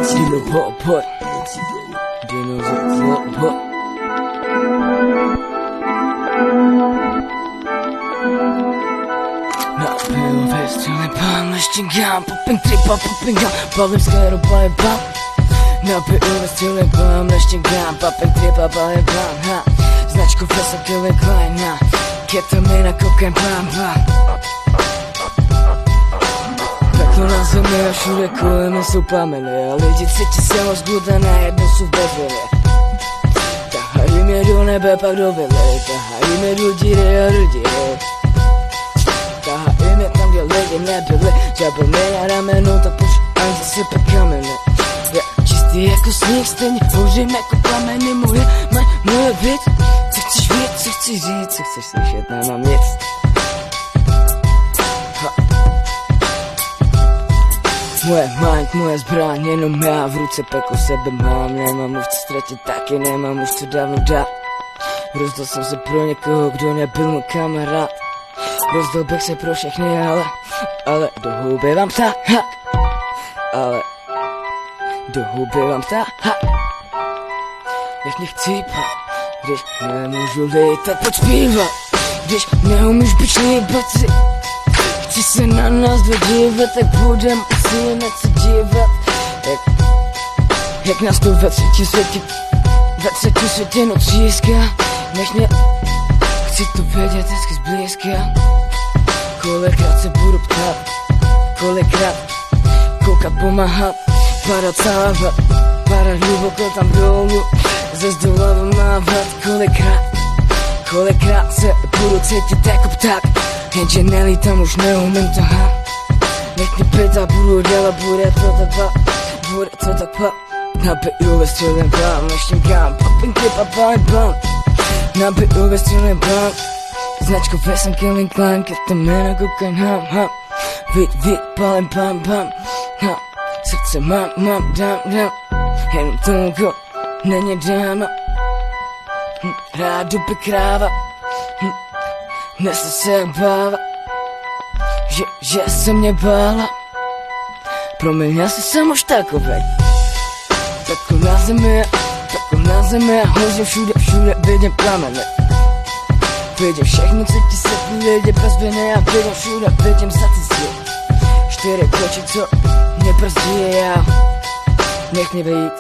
Dino Pop, Dino Pop. Napiju festival pan, naštěngám, popingám, bavím skéru bajebám. Napiju festival pan, naštěngám, bajebám, ha. Značku Fesa, Calvin Klein, ha. Ketamina, kokain, bam. Peklo na zemi a všude kolem jsou plameny a lidi cítí se mozgu a najednou jsou v bezvěně. Tahají mě do nebe, pak do vily, tahají mě do díry a do díry. Tahají mě tam, kde lidi nebyli, žabl mě na ramenu, tak už ani zasype kameny. Je čistý jako sníh, stejně hořím jako plameny, moje věc. Co chceš vědět, co chceš říct, co chceš slyšet, nemám nic. Moje mind, moje zbraň, jenom já v ruce peklo sebe mám. Nemám už co ztratit, taky nemám už co dávno dát. Rozdal jsem se pro někoho, kdo nebyl můj kamarád. Rozdal bych se pro všechny, ale do huby vám tahá. Ale do huby vám tahá. Nech mě chcípat, když nemůžu lítat, pojď zpívat. Když neumíš být líbaci, chci se na nás dvě dívat, tak budem usilovat se dívat. Jak nás to ve třetí světě noc tříská. Nech mě, chci to vědět hezky zblízka. Kolikrát se budu ptát, kolikrát koukat, pomáhat, padat, sávat, padat hluboko tam dolů, ze zdola vymávat. Kolikrát se budu cítit jako pták, jenže nelítám, už neumím tahat. Nech mě pět a budu dělat, bude to tak pa. Napiju ve střelem plán, naštěnkám, popinky, bam. Napiju ve střelem plán, značku Fesa, Calvin Klein, ketamina, kokain, ham. Vít, palem, bam, ha. Srdce mám, dám, jenom toliko není dáno. Rád by kráva, nese se bála, že se mě bála. Promiň, já jsem už takovej. Peklo na zemi a hoře všude vidím plameny. Vidím všechno, co ti se lidi bez viny a vidím všude, vidím statistiky. 4 koči, co mě brzdí, já nech mě vejít.